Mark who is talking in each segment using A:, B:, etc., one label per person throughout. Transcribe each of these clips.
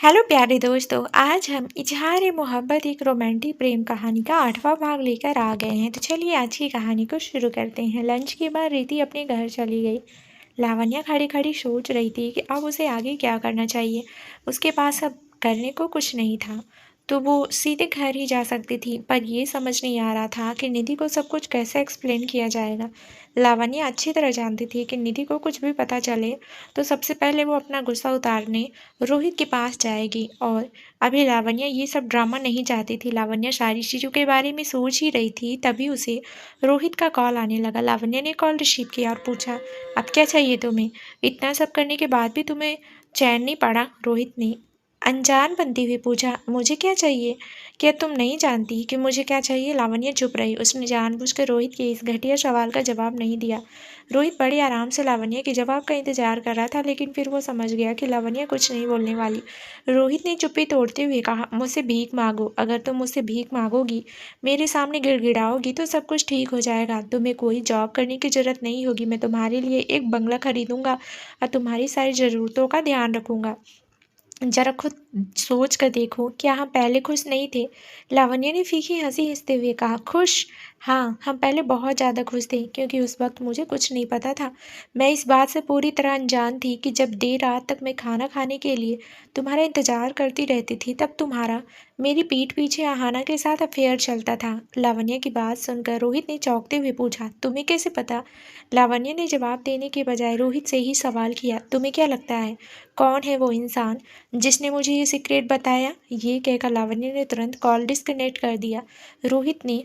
A: Hello प्यारे दोस्तों, आज हम इजहार मोहब्बत एक रोमांटिक प्रेम कहानी का 8वां भाग लेकर आ गए हैं। तो चलिए आज की कहानी को शुरू करते हैं। लंच के बाद रीति अपने घर चली गई। लावण्या खड़ी खड़ी सोच रही थी कि अब उसे आगे क्या करना चाहिए। उसके पास अब करने को कुछ नहीं था, तो वो सीधे घर ही जा सकती थी। पर ये समझ नहीं आ रहा था कि निधि को सब कुछ कैसे एक्सप्लेन किया जाएगा। लावण्या अच्छी तरह जानती थी कि निधि को कुछ भी पता चले तो सबसे पहले वो अपना गुस्सा उतारने रोहित के पास जाएगी। और अभी लावण्या ये सब ड्रामा नहीं चाहती थी। लावण्या सारी चीज़ों के बारे में सोच ही रही थी, तभी उसे रोहित का कॉल आने लगा। लावण्या ने कॉल रिसीव किया और पूछा, अब क्या चाहिए तुम्हें? इतना सब करने के बाद भी तुम्हें चैन नहीं पड़ा? रोहित ने अनजान बनती हुई पूछा, मुझे क्या चाहिए? क्या तुम नहीं जानती कि मुझे क्या चाहिए? लावण्या चुप रही। उसने जानबूझकर रोहित के इस घटिया सवाल का जवाब नहीं दिया। रोहित बड़े आराम से लावण्या के जवाब का इंतजार कर रहा था, लेकिन फिर वो समझ गया कि लावण्या कुछ नहीं बोलने वाली। रोहित ने चुप्पी तोड़ते हुए कहा, मुझसे भीख मांगो। अगर तुम मुझसे भीख मांगोगी, मेरे सामने गिड़गिड़ाओगी, तो सब कुछ ठीक हो जाएगा। तुम्हें कोई जॉब करने की जरूरत नहीं होगी। मैं तुम्हारे लिए एक बंगला खरीदूंगा और तुम्हारी सारी ज़रूरतों का ध्यान रखूंगा। जरा खुद सोच कर देखो, क्या हम पहले खुश नहीं थे? लावण्या ने फीकी हंसी हंसते हुए कहा, खुश? हाँ, हम पहले बहुत ज़्यादा खुश थे, क्योंकि उस वक्त मुझे कुछ नहीं पता था। मैं इस बात से पूरी तरह अनजान थी कि जब देर रात तक मैं खाना खाने के लिए तुम्हारा इंतजार करती रहती थी, तब तुम्हारा मेरी पीठ पीछे आहाना के साथ अफेयर चलता था। लावण्या की बात सुनकर रोहित ने चौंकते हुए पूछा, तुम्हें कैसे पता? लावण्या ने जवाब देने के बजाय रोहित से ही सवाल किया, तुम्हें क्या लगता है कौन है वो इंसान जिसने मुझे ये सीक्रेट बताया? ये कहकर लावण्य ने तुरंत कॉल डिस्कनेक्ट कर दिया। रोहित ने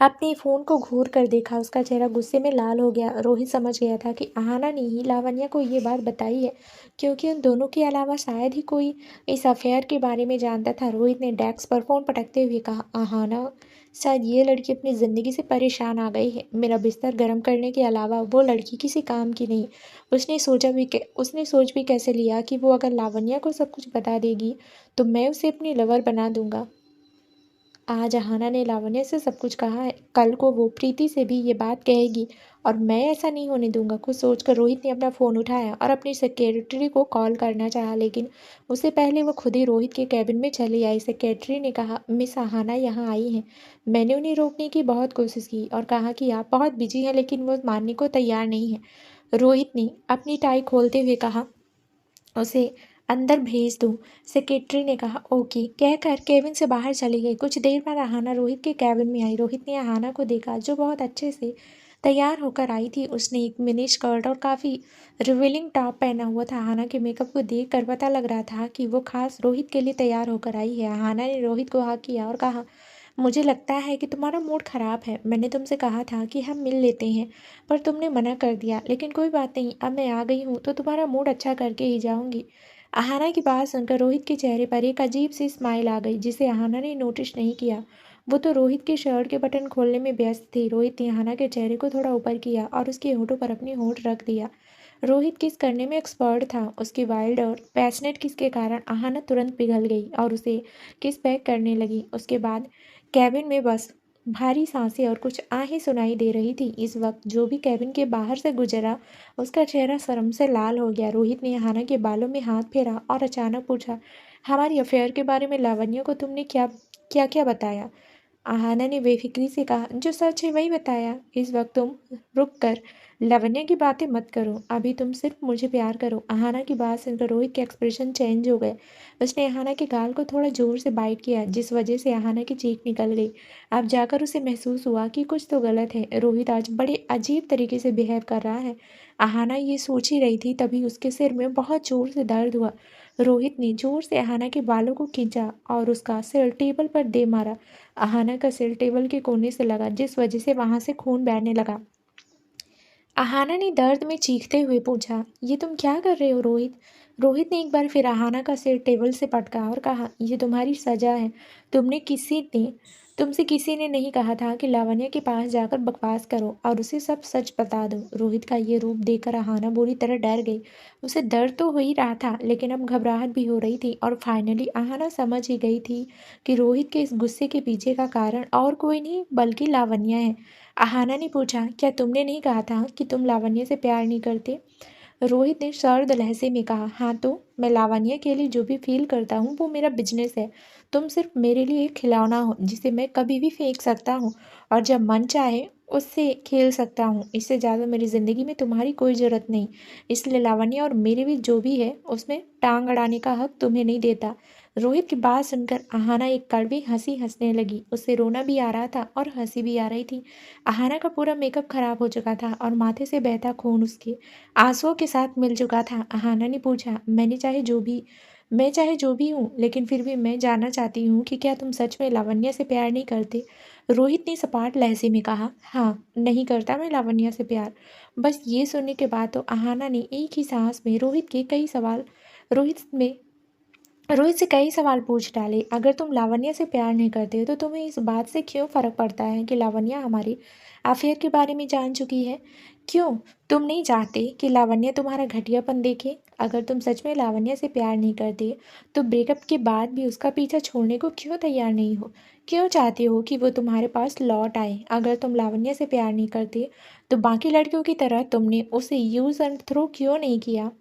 A: अपने फ़ोन को घूर कर देखा। उसका चेहरा गुस्से में लाल हो गया। रोहित समझ गया था कि आहाना ने ही लावण्या को ये बात बताई है, क्योंकि उन दोनों के अलावा शायद ही कोई इस अफेयर के बारे में जानता था। रोहित ने डेस्क पर फ़ोन पटकते हुए कहा, आहाना, शायद ये लड़की अपनी ज़िंदगी से परेशान आ गई है। मेरा बिस्तर गर्म करने के अलावा वो लड़की किसी काम की नहीं। उसने सोच भी कैसे लिया कि वो अगर लावण्या को सब कुछ बता देगी तो मैं उसे अपनी लवर बना दूंगा। आज अहाना ने लावण्य से सब कुछ कहा है। कल को वो प्रीति से भी ये बात कहेगी, और मैं ऐसा नहीं होने दूंगा। कुछ सोचकर रोहित ने अपना फ़ोन उठाया और अपनी सेक्रेटरी को कॉल करना चाहा, लेकिन उससे पहले वो खुद ही रोहित के कैबिन में चली आई। सेक्रेटरी ने कहा, मिस अहाना यहाँ आई हैं। मैंने उन्हें रोकने की बहुत कोशिश की और कहा कि आप बहुत बिजी हैं, लेकिन वो मानने को तैयार नहीं है। रोहित ने अपनी टाई खोलते हुए कहा, उसे अंदर भेज दूँ। सेक्रेटरी ने कहा, ओके कहकर केबिन से बाहर चली गई। कुछ देर बाद अहाना रोहित के कैबिन में आई। रोहित ने अहाना को देखा, जो बहुत अच्छे से तैयार होकर आई थी। उसने एक मिनी स्कर्ट और काफ़ी रिवीलिंग टॉप पहना हुआ था। अहाना के मेकअप को देख कर पता लग रहा था कि वो खास रोहित के लिए तैयार होकर आई है। अहाना ने रोहित को हाँ किया और कहा, मुझे लगता है कि तुम्हारा मूड ख़राब है। मैंने तुमसे कहा था कि हम मिल लेते हैं, पर तुमने मना कर दिया। लेकिन कोई बात नहीं, अब मैं आ गई हूँ तो तुम्हारा मूड अच्छा करके ही जाऊँगी। अहाना की बात सुनकर रोहित के चेहरे पर एक अजीब सी स्माइल आ गई, जिसे अहाना ने नोटिस नहीं किया। वो तो रोहित के शर्ट के बटन खोलने में व्यस्त थी। रोहित ने अहाना के चेहरे को थोड़ा ऊपर किया और उसके होठों पर अपनी होठ रख दिया। रोहित किस करने में एक्सपर्ट था। उसकी वाइल्ड और पैशनेट किस के कारण अहाना तुरंत पिघल गई और उसे किस बैक करने लगी। उसके बाद कैबिन में बस भारी सांसें और कुछ आहें सुनाई दे रही थी। इस वक्त जो भी कैबिन के बाहर से गुजरा, उसका चेहरा शर्म से लाल हो गया। रोहित ने अहाना के बालों में हाथ फेरा और अचानक पूछा, हमारी अफेयर के बारे में लावण्य को तुमने क्या क्या क्या बताया? अहाना ने बेफिक्री से कहा, जो सच है वही बताया। इस वक्त तुम रुक कर लावण्य की बातें मत करो। अभी तुम सिर्फ मुझे प्यार करो। अहाना की बात सुनकर रोहित के एक्सप्रेशन चेंज हो गए। उसने अहाना के गाल को थोड़ा जोर से बाइट किया, जिस वजह से अहाना की चीख निकल गई। अब जाकर उसे महसूस हुआ कि कुछ तो गलत है। रोहित आज बड़े अजीब तरीके से बिहेव कर रहा है। अहाना ये सोच ही रही थी, तभी उसके सिर में बहुत जोर से दर्द हुआ। रोहित ने जोर से अहाना के बालों को खींचा और उसका सिर टेबल पर दे मारा। अहाना का सिर टेबल के कोने से लगा, जिस वजह से वहां से खून बहने लगा। अहाना ने दर्द में चीखते हुए पूछा, ये तुम क्या कर रहे हो रोहित? रोहित ने एक बार फिर अहाना का सिर टेबल से पटका और कहा, ये तुम्हारी सजा है। तुमसे किसी ने नहीं कहा था कि लावण्य के पास जाकर बकवास करो और उसे सब सच बता दो। रोहित का ये रूप देखकर अहाना बुरी तरह डर गई। उसे दर्द तो हो ही रहा था, लेकिन अब घबराहट भी हो रही थी। और फाइनली अहाना समझ ही गई थी कि रोहित के इस गुस्से के पीछे का कारण और कोई नहीं बल्कि लावण्य है। अहाना ने पूछा, क्या तुमने नहीं कहा था कि तुम लावण्य से प्यार नहीं करते? रोहित ने सर्द लहजे में कहा, हाँ तो मैं लावण्य के लिए जो भी फील करता हूँ वो मेरा बिजनेस है। तुम सिर्फ मेरे लिए एक खिलौना हो जिसे मैं कभी भी फेंक सकता हूँ और जब मन चाहे उससे खेल सकता हूँ। इससे ज़्यादा मेरी ज़िंदगी में तुम्हारी कोई ज़रूरत नहीं। इसलिए लावण्य और मेरे बीच जो भी है उसमें टांग अड़ाने का हक तुम्हें नहीं देता। रोहित की बात सुनकर आहाना एक कड़वी हंसी हंसने लगी। उससे रोना भी आ रहा था और हंसी भी आ रही थी। आहाना का पूरा मेकअप खराब हो चुका था और माथे से बहता खून उसके आंसुओं के साथ मिल चुका था। आहाना ने पूछा, मैं चाहे जो भी हूँ, लेकिन फिर भी मैं जानना चाहती हूँ कि क्या तुम सच में लावण्य से प्यार नहीं करते? रोहित ने सपाट लहजे में कहा, हाँ, नहीं करता मैं लावण्य से प्यार। बस ये सुनने के बाद तो आहाना ने एक ही सांस में रोहित में रोहित से कई सवाल पूछ डाले। अगर तुम लावण्य से प्यार नहीं करते हो तो तुम्हें इस बात से क्यों फर्क पड़ता है कि लावण्य हमारे अफेयर के बारे में जान चुकी है? क्यों तुम नहीं चाहते कि लावण्य तुम्हारा घटियापन देखे? अगर तुम सच में लावण्य से प्यार नहीं करते तो ब्रेकअप के बाद भी उसका पीछा छोड़ने को क्यों तैयार नहीं हो? क्यों चाहते हो कि वो तुम्हारे पास लौट आए? अगर तुम लावण्य से प्यार नहीं करते तो बाकी लड़कियों की तरह तुमने उसे यूज एंड थ्रो क्यों नहीं किया?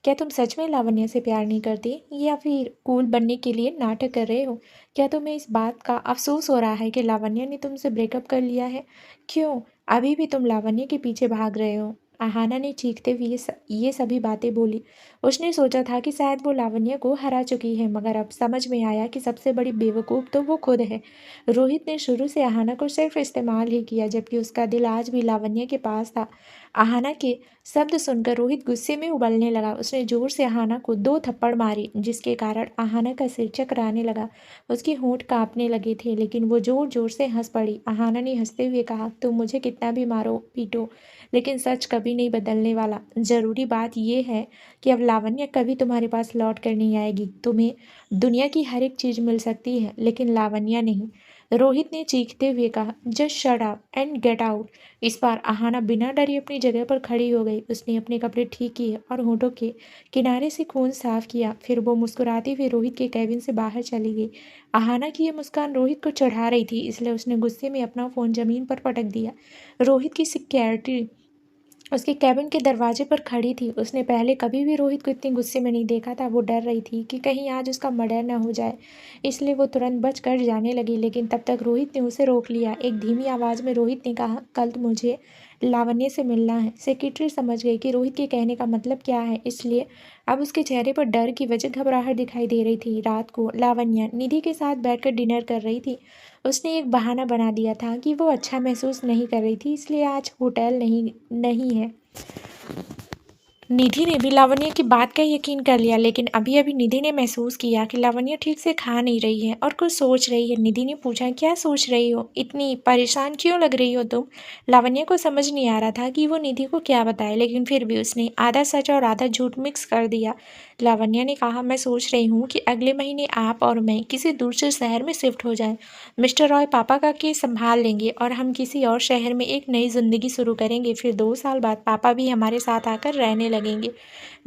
A: क्या तुम सच में लावण्य से प्यार नहीं करते या फिर कूल बनने के लिए नाटक कर रहे हो? क्या तुम्हें इस बात का अफसोस हो रहा है कि लावण्य ने तुमसे ब्रेकअप कर लिया है? क्यों अभी भी तुम लावण्य के पीछे भाग रहे हो? आहाना ने चीखते हुए ये सभी बातें बोली। उसने सोचा था कि शायद वो लावण्य को हरा चुकी है, मगर अब समझ में आया कि सबसे बड़ी बेवकूफ़ तो वो खुद है। रोहित ने शुरू से आहाना को सिर्फ इस्तेमाल ही किया, जबकि उसका दिल आज भी लावण्य के पास था। आहाना के शब्द सुनकर रोहित गुस्से में उबलने लगा। उसने जोर से आहाना को 2 थप्पड़ मारे, जिसके कारण आहाना का सिर चकराने लगा। उसके होंठ कांपने लगे थे, लेकिन वो जोर जोर से हंस पड़ी। आहाना ने हंसते हुए कहा, तुम मुझे कितना भी मारो पीटो, लेकिन सच कभी नहीं बदलने वाला। जरूरी बात यह है कि अब लावण्य कभी तुम्हारे पास लौट कर नहीं आएगी। तुम्हें दुनिया की हर एक चीज मिल सकती है, लेकिन लावण्य नहीं। रोहित ने चीखते हुए कहा, just shut up and get out. इस बार आहाना बिना डरे अपनी जगह पर खड़ी हो गई। उसने अपने कपड़े ठीक किए और होठों के किनारे से खून साफ किया। फिर वो मुस्कुराती हुई रोहित के कैबिन से बाहर चली गई। आहाना की यह मुस्कान रोहित को चढ़ा रही थी, इसलिए उसने गुस्से में अपना फ़ोन जमीन पर पटक दिया। रोहित की सिक्योरिटी उसके कैबिन के दरवाजे पर खड़ी थी। उसने पहले कभी भी रोहित को इतने गुस्से में नहीं देखा था। वो डर रही थी कि कहीं आज उसका मर्डर न हो जाए, इसलिए वो तुरंत बच कर जाने लगी, लेकिन तब तक रोहित ने उसे रोक लिया। एक धीमी आवाज़ में रोहित ने कहा, कल मुझे लावण्य से मिलना है। सेक्रेटरी समझ गई कि रोहित के कहने का मतलब क्या है, इसलिए अब उसके चेहरे पर डर की वजह घबराहट दिखाई दे रही थी। रात को लावण्य निधि के साथ बैठकर डिनर कर रही थी। उसने एक बहाना बना दिया था कि वो अच्छा महसूस नहीं कर रही थी, इसलिए आज होटल नहीं नहीं है। निधि ने भी लावण्य की बात का यकीन कर लिया, लेकिन अभी अभी निधि ने महसूस किया कि लावण्य ठीक से खा नहीं रही है और कुछ सोच रही है। निधि ने पूछा, क्या सोच रही हो? इतनी परेशान क्यों लग रही हो तुम? लावण्य को समझ नहीं आ रहा था कि वो निधि को क्या बताए, लेकिन फिर भी उसने आधा सच और आधा झूठ मिक्स कर दिया। लावण्य ने कहा, मैं सोच रही हूँ कि अगले महीने आप और मैं किसी दूसरे शहर में शिफ्ट हो जाएं। मिस्टर रॉय पापा का केस संभाल लेंगे और हम किसी और शहर में एक नई जिंदगी शुरू करेंगे। फिर 2 साल बाद पापा भी हमारे साथ आकर रहने लगेंगे।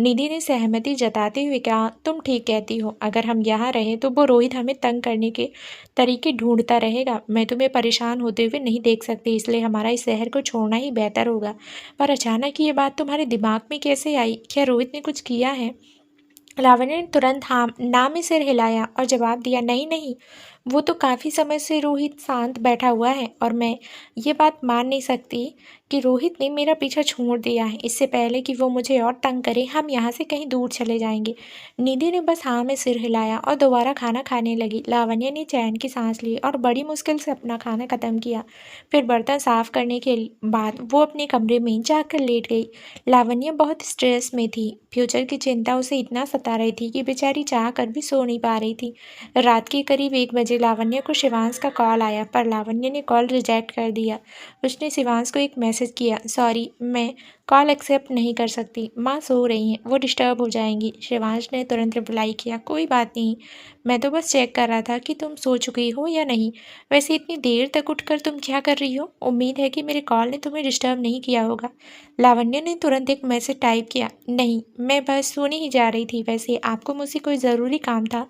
A: निधि ने सहमति जताते हुए कहा, तुम ठीक कहती हो। अगर हम यहाँ रहें तो वो रोहित हमें तंग करने के तरीके ढूंढता रहेगा। मैं तुम्हें परेशान होते हुए नहीं देख सकती, इसलिए हमारा इस शहर को छोड़ना ही बेहतर होगा। पर अचानक ये बात तुम्हारे दिमाग में कैसे आई? क्या रोहित ने कुछ किया है? लावण्य ने तुरंत हाँ ना में सिर हिलाया और जवाब दिया, नहीं नहीं, वो तो काफ़ी समय से रोहित शांत बैठा हुआ है और मैं ये बात मान नहीं सकती कि रोहित ने मेरा पीछा छोड़ दिया है। इससे पहले कि वो मुझे और तंग करे, हम यहाँ से कहीं दूर चले जाएंगे। निधि ने बस हाँ में सिर हिलाया और दोबारा खाना खाने लगी। लावण्य ने चैन की सांस ली और बड़ी मुश्किल से अपना खाना ख़त्म किया। फिर बर्तन साफ करने के बाद वो अपने कमरे में जाकर लेट गई। लावण्य बहुत स्ट्रेस में थी। फ्यूचर की चिंता उसे इतना सता रही थी कि बेचारी चाह कर भी सो नहीं पा रही थी। रात के करीब 1 बजे लावण्य को शिवांश का कॉल आया, पर लावण्य ने कॉल रिजेक्ट कर दिया। उसने शिवांश को एक मैसेज किया, सॉरी मैं कॉल एक्सेप्ट नहीं कर सकती, माँ सो रही हैं, वो डिस्टर्ब हो जाएंगी। शिवांश ने तुरंत रिप्लाई किया, कोई बात नहीं, मैं तो बस चेक कर रहा था कि तुम सो चुकी हो या नहीं। वैसे इतनी देर तक उठकर तुम क्या कर रही हो? उम्मीद है कि मेरे कॉल ने तुम्हें डिस्टर्ब नहीं किया होगा। लावण्य ने तुरंत एक मैसेज टाइप किया, नहीं मैं बस सोने ही जा रही थी। वैसे आपको मुझसे कोई ज़रूरी काम था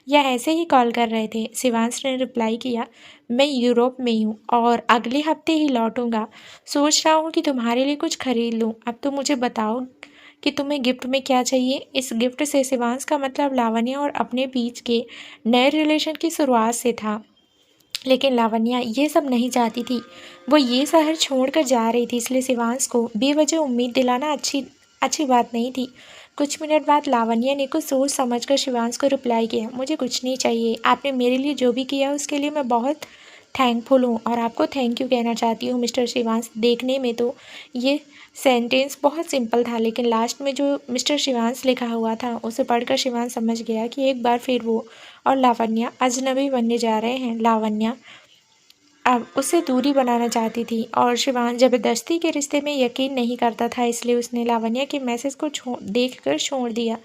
A: या ऐसे ही कॉल कर रहे थे? शिवांश ने रिप्लाई किया, मैं यूरोप में हूँ और अगले हफ्ते ही लौटूंगा। सोच रहा हूँ कि तुम्हारे लिए कुछ खरीद लूँ। अब तो मुझे बताओ कि तुम्हें गिफ्ट में क्या चाहिए। इस गिफ्ट से शिवांश का मतलब लावण्या और अपने बीच के नए रिलेशन की शुरुआत से था। लेकिन लावण्या ये सब नहीं चाहती थी। वो ये शहर छोड़कर जा रही थी, इसलिए शिवांश को बेवजह उम्मीद दिलाना अच्छी अच्छी बात नहीं थी। कुछ मिनट बाद लावण्या ने कुछ सोच समझकर शिवांश को रिप्लाई किया, मुझे कुछ नहीं चाहिए। आपने मेरे लिए जो भी किया उसके लिए मैं बहुत थैंकफुल हूँ और आपको थैंक यू कहना चाहती हूँ मिस्टर शिवांश। देखने में तो ये सेंटेंस बहुत सिंपल था, लेकिन लास्ट में जो मिस्टर शिवांश लिखा हुआ था उसे पढ़कर शिवांश समझ गया कि एक बार फिर वो और लावण्या अजनबी बनने जा रहे हैं। लावण्या अब उससे दूरी बनाना चाहती थी और शिवांश ज़बरदस्ती के रिश्ते में यकीन नहीं करता था, इसलिए उसने लावण्या के मैसेज को देखकर छोड़ दिया।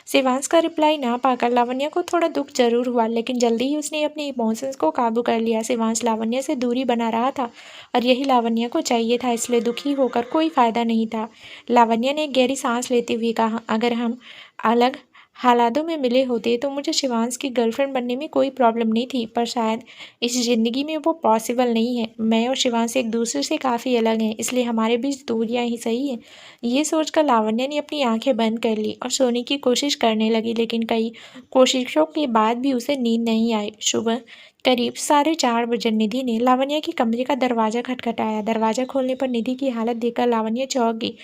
A: शिवांश का रिप्लाई ना पाकर लावण्या को थोड़ा दुख जरूर हुआ, लेकिन जल्दी ही उसने अपने इमोशंस को काबू कर लिया। शिवांश लावण्या से दूरी बना रहा था और यही लावण्या को चाहिए था, इसलिए दुखी होकर कोई फ़ायदा नहीं था। लावण्या ने एक गहरी सांस लेते हुए कहा, अगर हम अलग हालातों में मिले होते तो मुझे शिवांश की गर्लफ्रेंड बनने में कोई प्रॉब्लम नहीं थी, पर शायद इस ज़िंदगी में वो पॉसिबल नहीं है। मैं और शिवांश एक दूसरे से काफ़ी अलग हैं, इसलिए हमारे बीच दूरियां ही सही हैं। ये सोचकर लावण्या ने अपनी आंखें बंद कर ली और सोने की कोशिश करने लगी, लेकिन कई कोशिशों के बाद भी उसे नींद नहीं आई। सुबह करीब 4:30 बजे निधि ने लावण्या के कमरे का दरवाज़ा खटखटाया। दरवाज़ा खोलने पर निधि की हालत देखकर लावण्या चौंक गई।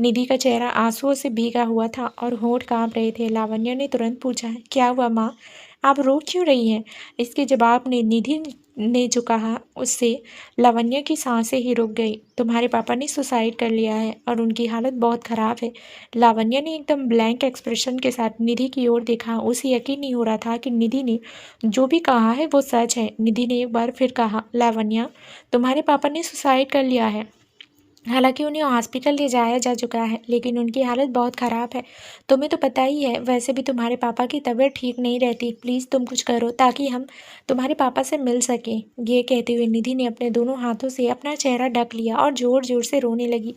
A: निधि का चेहरा आंसुओं से भीगा हुआ था और होंठ कांप रहे थे। लावण्या ने तुरंत पूछा, क्या हुआ माँ, आप रो क्यों रही हैं? इसके जवाब में निधि ने जो कहा उससे लावण्या की सांसें ही रुक गई। तुम्हारे पापा ने सुसाइड कर लिया है और उनकी हालत बहुत ख़राब है। लावण्या ने एकदम ब्लैंक एक्सप्रेशन के साथ निधि की ओर देखा। उसे यकीन नहीं हो रहा था कि निधि ने जो भी कहा है वो सच है। निधि ने एक बार फिर कहा, लावण्या तुम्हारे पापा ने सुसाइड कर लिया है। हालांकि उन्हें हॉस्पिटल ले जाया जा चुका है, लेकिन उनकी हालत बहुत ख़राब है। तुम्हें तो पता ही है, वैसे भी तुम्हारे पापा की तबीयत ठीक नहीं रहती। प्लीज़ तुम कुछ करो ताकि हम तुम्हारे पापा से मिल सकें। ये कहते हुए निधि ने अपने दोनों हाथों से अपना चेहरा ढक लिया और ज़ोर ज़ोर से रोने लगी।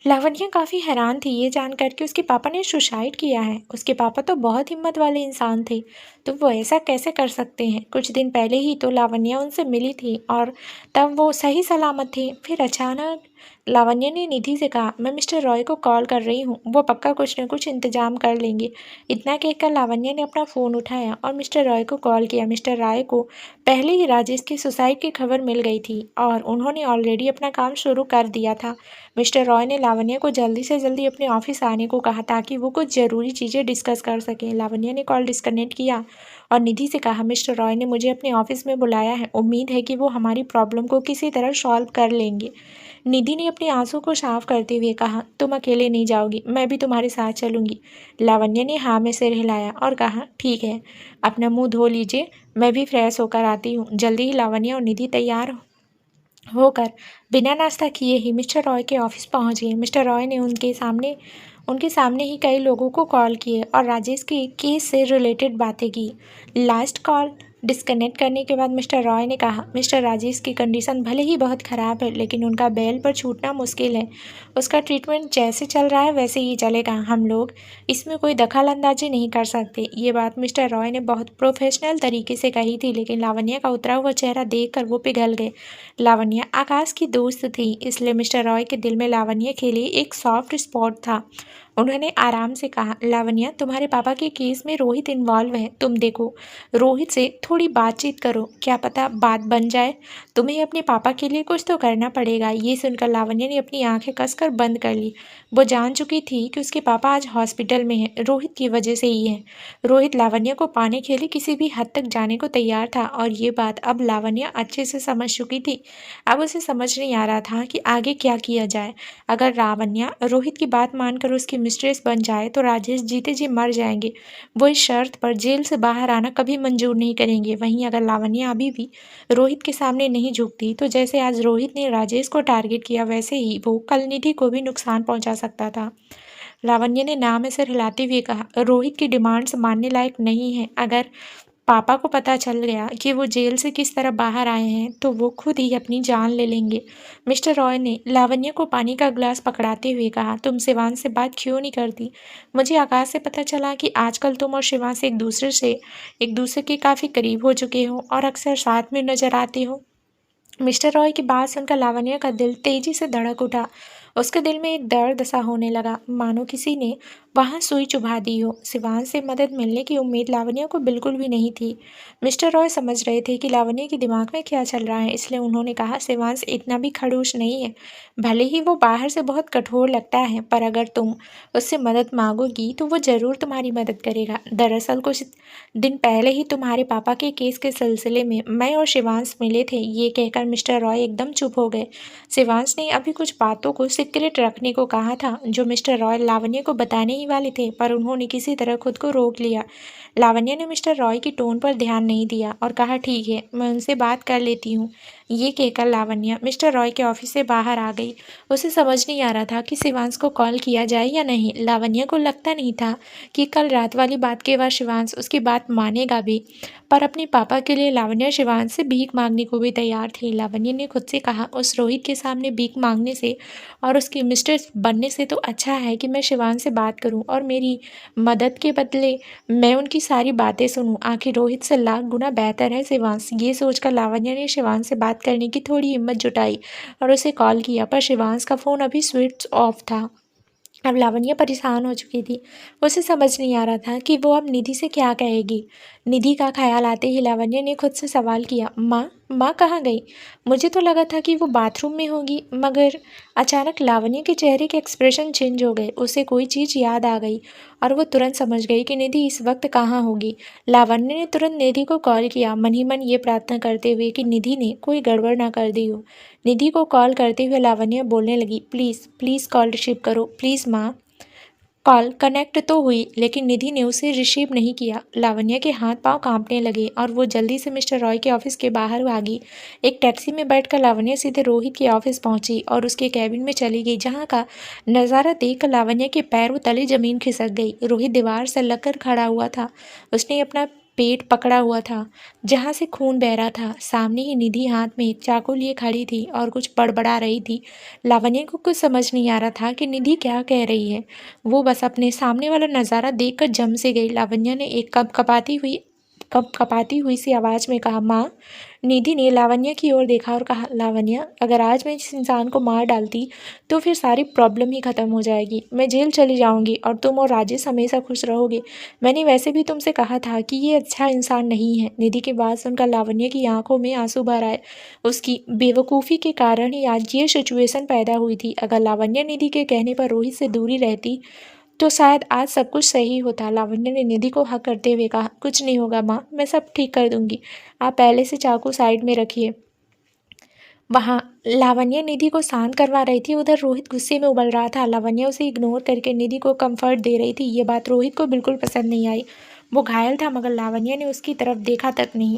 A: लावण्या काफ़ी हैरान थी ये जानकर कि उसके पापा ने सुसाइड किया है। उसके पापा तो बहुत हिम्मत वाले इंसान थे, तो वो ऐसा कैसे कर सकते हैं? कुछ दिन पहले ही तो लावण्या उनसे मिली थी और तब वो सही सलामत थे। फिर अचानक लावण्या ने निधि से कहा, मैं मिस्टर रॉय को कॉल कर रही हूँ, वो पक्का कुछ न कुछ इंतजाम कर लेंगे। इतना कहकर लावण्या ने अपना फ़ोन उठाया और मिस्टर रॉय को कॉल किया। मिस्टर रॉय को पहले ही राजेश की सुसाइड की खबर मिल गई थी और उन्होंने ऑलरेडी अपना काम शुरू कर दिया था। मिस्टर रॉय ने लावण्या को जल्दी से जल्दी अपने ऑफिस आने को कहा ताकि वो कुछ ज़रूरी चीज़ें डिस्कस कर सकें। लावण्या ने कॉल डिस्कनेक्ट किया और निधि से कहा, मिस्टर रॉय ने मुझे अपने ऑफिस में बुलाया है, उम्मीद है कि वो हमारी प्रॉब्लम को किसी तरह सॉल्व कर लेंगे। निधि ने अपने आंसू को साफ करते हुए कहा, तुम अकेले नहीं जाओगी, मैं भी तुम्हारे साथ चलूंगी। लावण्या ने हाँ में सिर हिलाया और कहा, ठीक है, अपना मुंह धो लीजिए, मैं भी फ्रेश होकर आती हूँ। जल्दी ही लावण्या और निधि तैयार होकर बिना नाश्ता किए ही मिस्टर रॉय के ऑफिस पहुंच गए। मिस्टर रॉय ने उनके सामने ही कई लोगों को कॉल किए और राजेश के केस से रिलेटेड बातें की। लास्ट कॉल डिस्कनेक्ट करने के बाद मिस्टर रॉय ने कहा, मिस्टर राजेश की कंडीशन भले ही बहुत ख़राब है, लेकिन उनका बेल पर छूटना मुश्किल है। उसका ट्रीटमेंट जैसे चल रहा है वैसे ही चलेगा, हम लोग इसमें कोई दखल अंदाजी नहीं कर सकते। ये बात मिस्टर रॉय ने बहुत प्रोफेशनल तरीके से कही थी, लेकिन लावण्या का उतरा हुआ चेहरा देखकर वो पिघल गए। लावण्या आकाश की दोस्त थी, इसलिए मिस्टर रॉय के दिल में लावण्या के लिए एक सॉफ्ट स्पॉट था। उन्होंने आराम से कहा, लावण्या तुम्हारे पापा के केस में रोहित इन्वॉल्व है, तुम देखो रोहित से थोड़ी बातचीत करो, क्या पता बात बन जाए। तुम्हें अपने पापा के लिए कुछ तो करना पड़ेगा। ये सुनकर लावण्या ने अपनी आंखें कसकर बंद कर ली। वो जान चुकी थी कि उसके पापा आज हॉस्पिटल में हैं, रोहित की वजह से ही है। रोहित लावण्या को पाने के लिए किसी भी हद तक जाने को तैयार था और ये बात अब लावण्या अच्छे से समझ चुकी थी। अब उसे समझ नहीं आ रहा था कि आगे क्या किया जाए। अगर लावण्या रोहित की बात मानकर उसकी मिस्ट्रेस बन जाए तो राजेश जीते जी मर जाएंगे। वो इस शर्त पर जेल से बाहर आना कभी मंजूर नहीं करेंगे। वहीं अगर लावण्या अभी भी रोहित के सामने नहीं झुकती तो जैसे आज रोहित ने राजेश को टारगेट किया वैसे ही वो कल निधि को भी नुकसान पहुंचा सकता था। लावण्या ने ना में सिर हिलाते हुए कहा, रोहित की डिमांड्स मानने लायक नहीं है। अगर पापा को पता चल गया कि वो जेल से किस तरह बाहर आए हैं तो वो खुद ही अपनी जान ले लेंगे। मिस्टर रॉय ने लावण्या को पानी का ग्लास पकड़ाते हुए कहा, तुम शिवांश से बात क्यों नहीं करती? मुझे आकाश से पता चला कि आजकल तुम और शिवांश एक दूसरे के काफ़ी करीब हो चुके हो और अक्सर साथ में नजर आते हो। मिस्टर रॉय की बात सुनकर लावण्या का दिल तेजी से धड़क उठा। उसके दिल में एक दर्द सा होने लगा, मानो किसी ने वहां सुई चुभा दी हो। शिवांश से मदद मिलने की उम्मीद लावण्य को बिल्कुल भी नहीं थी। मिस्टर रॉय समझ रहे थे कि लावण्य के दिमाग में क्या चल रहा है, इसलिए उन्होंने कहा, शिवांश इतना भी खड़ूस नहीं है। भले ही वो बाहर से बहुत कठोर लगता है, पर अगर तुम उससे मदद मांगोगी तो वो जरूर तुम्हारी मदद करेगा। दरअसल कुछ दिन पहले ही तुम्हारे पापा के केस के सिलसिले में मैं और शिवांश मिले थे। ये कहकर मिस्टर रॉय एकदम चुप हो गए। शिवांश ने अभी कुछ बातों को सीक्रेट रखने को कहा था, जो मिस्टर रॉय लावण्य को बताने ही वाले थे, पर उन्होंने किसी तरह खुद को रोक लिया। लावण्य ने मिस्टर रॉय की टोन पर ध्यान नहीं दिया और कहा, ठीक है, मैं उनसे बात कर लेती हूँ। ये कहकर लावण्य मिस्टर रॉय के ऑफिस से बाहर आ गई। उसे समझ नहीं आ रहा था कि शिवांश को कॉल किया जाए या नहीं। लावण्य को लगता नहीं था कि कल रात वाली बात के बाद शिवांश उसकी बात मानेगा भी, पर अपने पापा के लिए लावण्य शिवांश से भीख मांगने को भी तैयार थी। लावण्य ने खुद से कहा, उस रोहित के सामने भीख मांगने से और उसकी मिस्ट्रेस बनने से तो अच्छा है कि मैं शिवांश से बात करूं और मेरी मदद के बदले मैं उनकी सारी बातें सुनूं। आखिर रोहित से लाख गुना बेहतर है शिवांश। ये सोचकर लावण्य ने शिवांश से बात करने की थोड़ी हिम्मत जुटाई और उसे कॉल किया, पर शिवांश का फ़ोन अभी स्विच ऑफ था। अब लावण्य परेशान हो चुकी थी। उसे समझ नहीं आ रहा था कि वो अब निधि से क्या कहेगी। निधि का ख्याल आते ही लावण्य ने खुद से सवाल किया, माँ कहाँ गई? मुझे तो लगा था कि वो बाथरूम में होगी। मगर अचानक लावण्य के चेहरे के एक्सप्रेशन चेंज हो गए। उसे कोई चीज़ याद आ गई और वो तुरंत समझ गई कि निधि इस वक्त कहाँ होगी। लावण्य ने तुरंत निधि को कॉल किया, मन ही मन ये प्रार्थना करते हुए कि निधि ने कोई गड़बड़ ना कर दी हो। निधि को कॉल करते हुए लावण्य बोलने लगी, प्लीज़ प्लीज़ कॉल रिसीव करो प्लीज़ माँ। कॉल कनेक्ट तो हुई, लेकिन निधि ने उसे रिसीव नहीं किया। लावण्य के हाथ पांव कांपने लगे और वो जल्दी से मिस्टर रॉय के ऑफिस के बाहर भागी। एक टैक्सी में बैठकर लावण्य सीधे रोहित के ऑफिस पहुंची और उसके कैबिन में चली गई, जहां का नज़ारा देखकर लावण्य के पैरों तले जमीन खिसक गई। रोहित दीवार से लगकर खड़ा हुआ था। उसने अपना पेट पकड़ा हुआ था, जहाँ से खून बह रहा था। सामने ही निधि हाथ में एक चाकू लिए खड़ी थी और कुछ बड़बड़ा रही थी। लावण्य को कुछ समझ नहीं आ रहा था कि निधि क्या कह रही है। वो बस अपने सामने वाला नज़ारा देखकर जम से गई। लावण्य ने एक कप कपाती हुई सी आवाज़ में कहा, माँ। निधि ने लावण्य की ओर देखा और कहा, लावण्य, अगर आज मैं इस इंसान को मार डालती तो फिर सारी प्रॉब्लम ही ख़त्म हो जाएगी। मैं जेल चली जाऊंगी और तुम और राजेश हमेशा खुश रहोगे। मैंने वैसे भी तुमसे कहा था कि ये अच्छा इंसान नहीं है। निधि की बात सुनकर लावण्य की आंखों में आंसू भर आए। उसकी बेवकूफ़ी के कारण ही आज ये सिचुएशन पैदा हुई थी। अगर लावण्य निधि के कहने पर रोहित से दूरी रहती तो शायद आज सब कुछ सही होता। लावण्य ने निधि को हक करते हुए कहा, कुछ नहीं होगा माँ, मैं सब ठीक कर दूंगी। आप पहले से चाकू साइड में रखिए। वहाँ लावण्य निधि को शांत करवा रही थी, उधर रोहित गुस्से में उबल रहा था। लावण्य उसे इग्नोर करके निधि को कंफर्ट दे रही थी। ये बात रोहित को बिल्कुल पसंद नहीं आई। वो घायल था, मगर लावण्य ने उसकी तरफ देखा तक नहीं।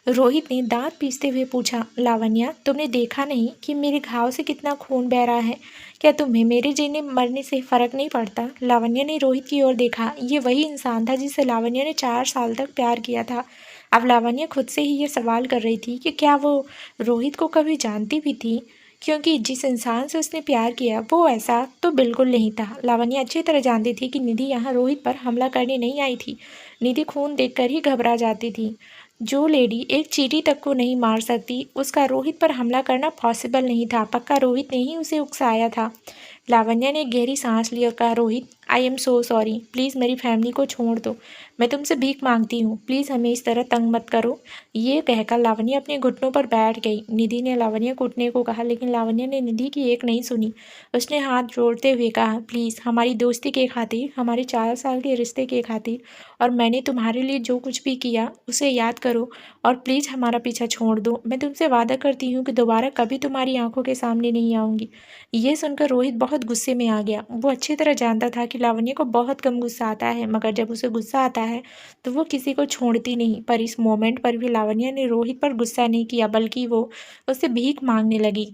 A: रोहित ने दांत पीसते हुए पूछा, लावण्य, तुमने देखा नहीं कि मेरे घाव से कितना खून बह रहा है? क्या तुम्हें मेरे जीने मरने से फर्क नहीं पड़ता? लावण्य ने रोहित की ओर देखा। ये वही इंसान था जिसे लावण्य ने 4 साल तक प्यार किया था। अब लावण्य खुद से ही ये सवाल कर रही थी कि क्या वो रोहित को कभी जानती भी थी, क्योंकि जिस इंसान से उसने प्यार किया वो ऐसा तो बिल्कुल नहीं था। लावण्य अच्छी तरह जानती थी कि निधि यहाँ रोहित पर हमला करने नहीं आई थी। निधि खून देखकर ही घबरा जाती थी। जो लेडी एक चींटी तक को नहीं मार सकती, उसका रोहित पर हमला करना पॉसिबल नहीं था। पक्का रोहित ने ही उसे उकसाया था। लावण्य ने गहरी सांस ली और कहा, Rohit, I am so sorry. Please मेरी फैमिली को छोड़ दो। मैं तुमसे भीख मांगती हूँ। प्लीज़ हमें इस तरह तंग मत करो। ये कहकर लावण्य अपने घुटनों पर बैठ गई। निधि ने लावण्य को उठने को कहा, लेकिन लावण्य ने निधि की एक नहीं सुनी। उसने हाथ जोड़ते हुए कहा, प्लीज़ हमारी दोस्ती के खातिर, हमारे 4 साल के रिश्ते के खातिर, और मैंने तुम्हारे लिए जो कुछ भी किया उसे याद करो और प्लीज़ हमारा पीछा छोड़ दो। मैं तुमसे वादा करती हूँ कि दोबारा कभी तुम्हारी आंखों के सामने नहीं आऊँगी। ये सुनकर रोहित बहुत गुस्से में आ गया। वो अच्छी तरह जानता था कि लावण्य को बहुत कम गुस्सा आता है, मगर जब उसे गुस्सा आता है तो वो किसी को छोड़ती नहीं। पर इस मोमेंट पर भी लावण्य ने रोहित पर गुस्सा नहीं किया, बल्कि वो उससे भीख मांगने लगी।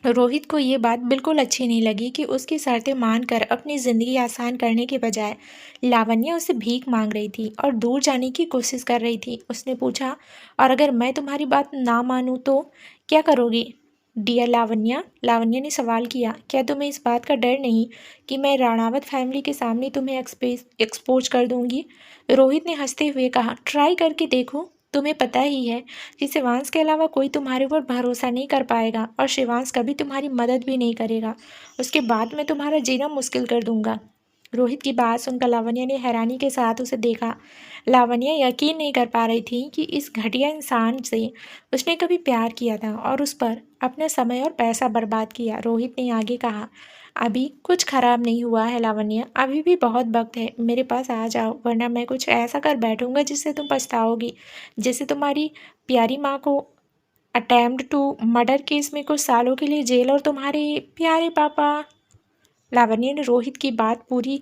A: रोहित को ये बात बिल्कुल अच्छी नहीं लगी कि उसकी शर्तें मानकर अपनी ज़िंदगी आसान करने के बजाय लावण्य उसे भीख मांग रही थी और दूर जाने की कोशिश कर रही थी। उसने पूछा, और अगर मैं तुम्हारी बात ना मानूं तो क्या करोगी डियर लावण्य? लावण्य ने सवाल किया, क्या तुम्हें इस बात का डर नहीं कि मैं राणावत फैमिली के सामने तुम्हें एक्सपोज कर दूंगी? रोहित ने हंसते हुए कहा, ट्राई करके देखो। तुम्हें पता ही है कि शिवांश के अलावा कोई तुम्हारे ऊपर भरोसा नहीं कर पाएगा और शिवांश कभी तुम्हारी मदद भी नहीं करेगा। उसके बाद मैं तुम्हारा जीना मुश्किल कर दूंगा। रोहित की बात सुनकर लावण्य ने हैरानी के साथ उसे देखा। लावण्य यकीन नहीं कर पा रही थी कि इस घटिया इंसान से उसने कभी प्यार किया था और उस पर अपना समय और पैसा बर्बाद किया। रोहित ने आगे कहा, अभी कुछ खराब नहीं हुआ है लावण्य, अभी भी बहुत वक्त है, मेरे पास आ जाओ, वरना मैं कुछ ऐसा कर बैठूंगा जिससे तुम पछताओगी। जैसे तुम्हारी प्यारी माँ को अटेम्प्ट टू मर्डर केस में कुछ सालों के लिए जेल और तुम्हारे प्यारे पापा। लावण्य ने रोहित की बात पूरी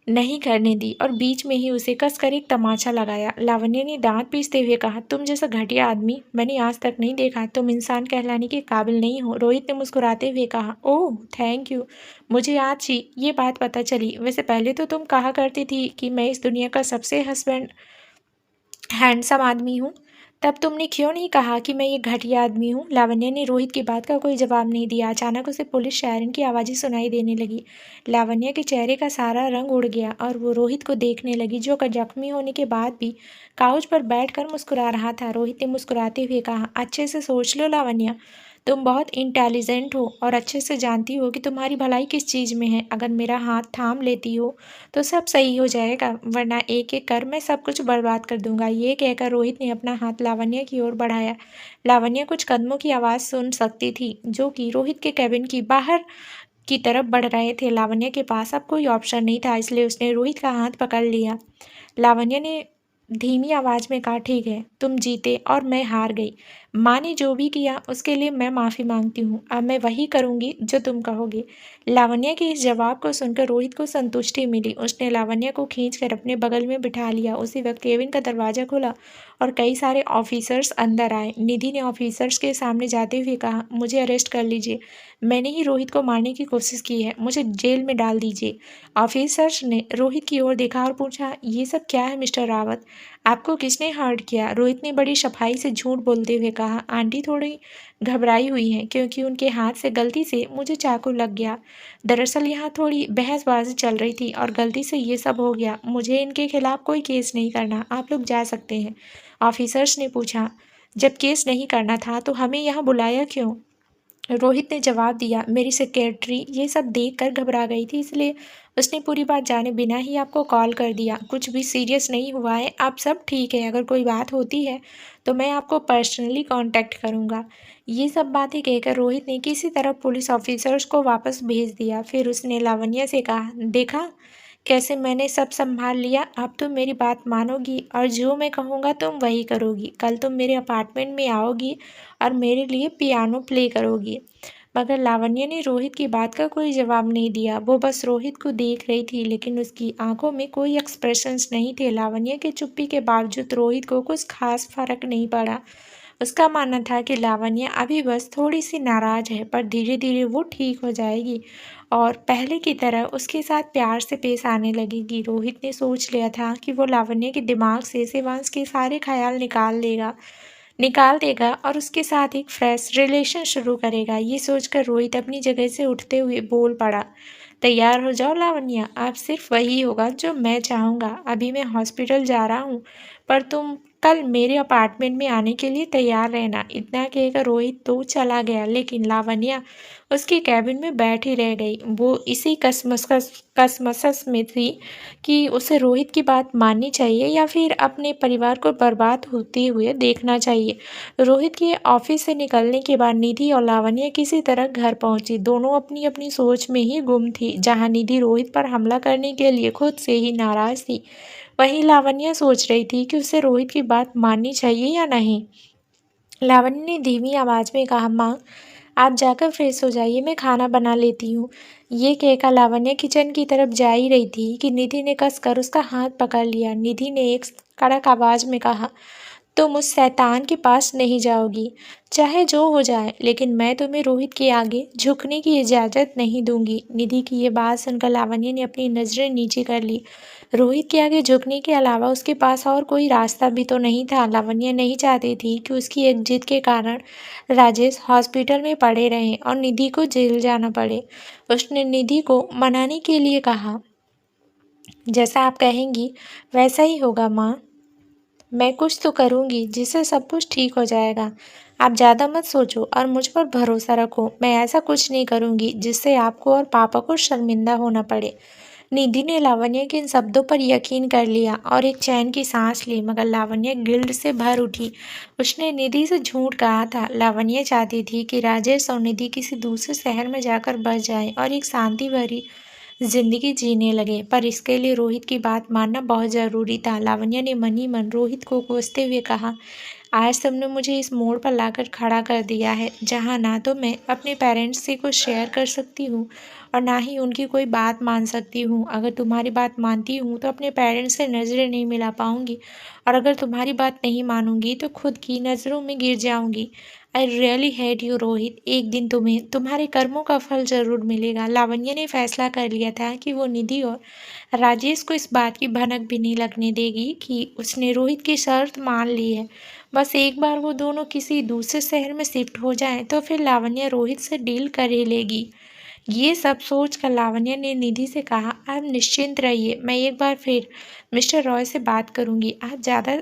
A: नहीं करने दी और बीच में ही उसे कसकर एक तमाचा लगाया। लावण्य ने दांत पीसते हुए कहा, तुम जैसा घटिया आदमी मैंने आज तक नहीं देखा, तुम इंसान कहलाने के काबिल नहीं हो। रोहित ने मुस्कुराते हुए कहा, ओह थैंक यू, मुझे आज ही ये बात पता चली। वैसे पहले तो तुम कहा करती थी कि मैं इस दुनिया का सबसे हैंडसम आदमी हूँ, तब तुमने क्यों नहीं कहा कि मैं ये घटिया आदमी हूँ। लावण्य ने रोहित की बात का कोई जवाब नहीं दिया। अचानक उसे पुलिस सायरन की आवाज़ें सुनाई देने लगी। लावण्य के चेहरे का सारा रंग उड़ गया और वो रोहित को देखने लगी, जो जख्मी होने के बाद भी काउच पर बैठकर मुस्कुरा रहा था। रोहित ने मुस्कुराते हुए कहा, अच्छे से सोच लो लावण्य, तुम बहुत इंटेलिजेंट हो और अच्छे से जानती हो कि तुम्हारी भलाई किस चीज़ में है। अगर मेरा हाथ थाम लेती हो तो सब सही हो जाएगा, वरना एक एक कर मैं सब कुछ बर्बाद कर दूंगा। ये कहकर रोहित ने अपना हाथ लावण्य की ओर बढ़ाया। लावण्य कुछ कदमों की आवाज़ सुन सकती थी जो कि रोहित के कैबिन की बाहर की तरफ बढ़ रहे थे। लावण्य के पास अब कोई ऑप्शन नहीं था, इसलिए उसने रोहित का हाथ पकड़ लिया। लावण्य ने धीमी आवाज में कहा, ठीक है, तुम जीते और मैं हार गई। माँ ने जो भी किया उसके लिए मैं माफ़ी मांगती हूँ। अब मैं वही करूँगी जो तुम कहोगे। लावण्य के इस जवाब को सुनकर रोहित को संतुष्टि मिली। उसने लावण्य को खींचकर अपने बगल में बिठा लिया। उसी वक्त केबिन का दरवाज़ा खुला और कई सारे ऑफिसर्स अंदर आए। निधि ने ऑफिसर्स के सामने जाते हुए कहा, मुझे अरेस्ट कर लीजिए, मैंने ही रोहित को मारने की कोशिश की है, मुझे जेल में डाल दीजिए। ऑफिसर्स ने रोहित की ओर देखा और पूछा, ये सब क्या है मिस्टर रावत, आपको किसने हर्ट किया। रोहित ने बड़ी सफाई से झूठ बोलते हुए कहा, आंटी थोड़ी घबराई हुई हैं क्योंकि उनके हाथ से गलती से मुझे चाकू लग गया। दरअसल यहाँ थोड़ी बहसबाजी चल रही थी और गलती से ये सब हो गया। मुझे इनके खिलाफ कोई केस नहीं करना, आप लोग जा सकते हैं। ऑफिसर्स ने पूछा, जब केस नहीं करना था तो हमें यहाँ बुलाया क्यों। रोहित ने जवाब दिया, मेरी सेक्रेटरी ये सब देखकर घबरा गई थी, इसलिए उसने पूरी बात जाने बिना ही आपको कॉल कर दिया। कुछ भी सीरियस नहीं हुआ है, आप सब ठीक है। अगर कोई बात होती है तो मैं आपको पर्सनली कांटेक्ट करूंगा। ये सब बातें कहकर रोहित ने किसी तरह पुलिस ऑफिसर्स को वापस भेज दिया। फिर उसने लावण्य से कहा, देखा कैसे मैंने सब संभाल लिया। अब तुम मेरी बात मानोगी और जो मैं कहूँगा तुम वही करोगी। कल तुम मेरे अपार्टमेंट में आओगी और मेरे लिए पियानो प्ले करोगी। मगर लावण्य ने रोहित की बात का कोई जवाब नहीं दिया। वो बस रोहित को देख रही थी, लेकिन उसकी आंखों में कोई एक्सप्रेशंस नहीं थे। लावण्य के चुप्पी के बावजूद रोहित को कुछ खास फर्क नहीं पड़ा। उसका मानना था कि लावण्य अभी बस थोड़ी सी नाराज है, पर धीरे धीरे वो ठीक हो जाएगी और पहले की तरह उसके साथ प्यार से पेश आने लगेगी। रोहित ने सोच लिया था कि वो लावण्य के दिमाग से शिवांश के सारे ख्याल निकाल देगा और उसके साथ एक फ्रेश रिलेशन शुरू करेगा। ये सोचकर रोहित अपनी जगह से उठते हुए बोल पड़ा, तैयार हो जाओ लावण्य, अब सिर्फ वही होगा जो मैं चाहूँगा। अभी मैं हॉस्पिटल जा रहा हूँ, पर तुम कल मेरे अपार्टमेंट में आने के लिए तैयार रहना। इतना कहकर रोहित तो चला गया, लेकिन लावण्य उसके कैबिन में बैठी रह गई। वो इसी कसमसस में थी कि उसे रोहित की बात माननी चाहिए या फिर अपने परिवार को बर्बाद होते हुए देखना चाहिए। रोहित के ऑफिस से निकलने के बाद निधि और लावण्य किसी तरह घर पहुंची। दोनों अपनी अपनी सोच में ही गुम थी। जहां निधि रोहित पर हमला करने के लिए खुद से ही नाराज थी, वहीं लावण्य सोच रही थी कि उसे रोहित की बात माननी चाहिए या नहीं। लावण्य ने धीमी आवाज में कहा, माँ आप जाकर फ्रेश हो जाइए, मैं खाना बना लेती हूँ। ये कहकर लावण्य किचन की तरफ जा ही रही थी कि निधि ने कसकर उसका हाथ पकड़ लिया। निधि ने एक कड़क आवाज में कहा, तुम उस शैतान के पास नहीं जाओगी, चाहे जो हो जाए, लेकिन मैं तुम्हें रोहित के आगे झुकने की इजाज़त नहीं दूंगी। निधि की ये बात सुनकर लावण्य ने अपनी नज़रें नीचे कर ली। रोहित के आगे झुकने के अलावा उसके पास और कोई रास्ता भी तो नहीं था। लावण्य नहीं चाहती थी कि उसकी एक जिद के कारण राजेश हॉस्पिटल में पड़े रहें और निधि को जेल जाना पड़े। उसने निधि को मनाने के लिए कहा, जैसा आप कहेंगी वैसा ही होगा माँ। मैं कुछ तो करूँगी जिससे सब कुछ ठीक हो जाएगा। आप ज़्यादा मत सोचो और मुझ पर भरोसा रखो। मैं ऐसा कुछ नहीं करूँगी जिससे आपको और पापा को शर्मिंदा होना पड़े। निधि ने लावण्य के इन शब्दों पर यकीन कर लिया और एक चैन की सांस ली, मगर लावण्य गिल्ट से भर उठी। उसने निधि से झूठ कहा था। लावण्य चाहती थी कि राजेश और निधि किसी दूसरे शहर में जाकर बस जाएं और एक शांति भरी जिंदगी जीने लगे, पर इसके लिए रोहित की बात मानना बहुत जरूरी था। लावण्य ने मन ही मन रोहित को कोसते हुए कहा, आज तुमने मुझे इस मोड़ पर लाकर खड़ा कर दिया है जहाँ ना तो मैं अपने पेरेंट्स से कुछ शेयर कर सकती हूँ और ना ही उनकी कोई बात मान सकती हूँ। अगर तुम्हारी बात मानती हूँ तो अपने पेरेंट्स से नज़रें नहीं मिला पाऊंगी, और अगर तुम्हारी बात नहीं मानूंगी तो खुद की नज़रों में गिर जाऊंगी। I really hate you Rohit. एक दिन तुम्हें तुम्हारे कर्मों का फल जरूर मिलेगा। लावण्य ने फैसला कर लिया था कि वो निधि और राजेश को इस बात की भनक भी नहीं लगने देगी कि उसने रोहित की शर्त मान ली है। बस एक बार वो दोनों किसी दूसरे शहर में शिफ्ट हो जाएं तो फिर लावण्य रोहित से डील कर ही लेगी। ये सब सोचकर लावण्य ने निधि से कहा, आप निश्चिंत रहिए, मैं एक बार फिर मिस्टर रॉय से बात करूंगी। आप ज़्यादा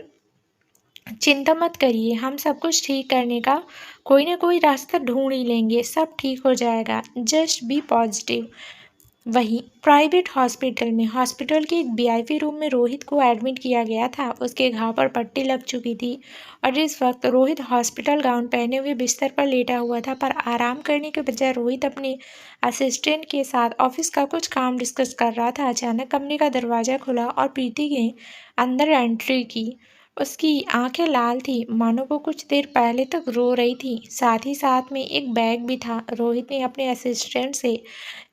A: चिंता मत करिए, हम सब कुछ ठीक करने का कोई ना कोई रास्ता ढूंढ ही लेंगे। सब ठीक हो जाएगा, जस्ट बी पॉजिटिव। वहीं प्राइवेट हॉस्पिटल के एक वीआईपी रूम में रोहित को एडमिट किया गया था। उसके घाव पर पट्टी लग चुकी थी और इस वक्त रोहित हॉस्पिटल गाउन पहने हुए बिस्तर पर लेटा हुआ था, पर आराम करने के बजाय रोहित अपने असिस्टेंट के साथ ऑफिस का कुछ काम डिस्कस कर रहा था। अचानक कमरे का दरवाजा खुला और प्रीति ने अंदर एंट्री की। उसकी आंखें लाल थी, मानो वो कुछ देर पहले तक रो रही थी। साथ ही साथ में एक बैग भी था। रोहित ने अपने असिस्टेंट से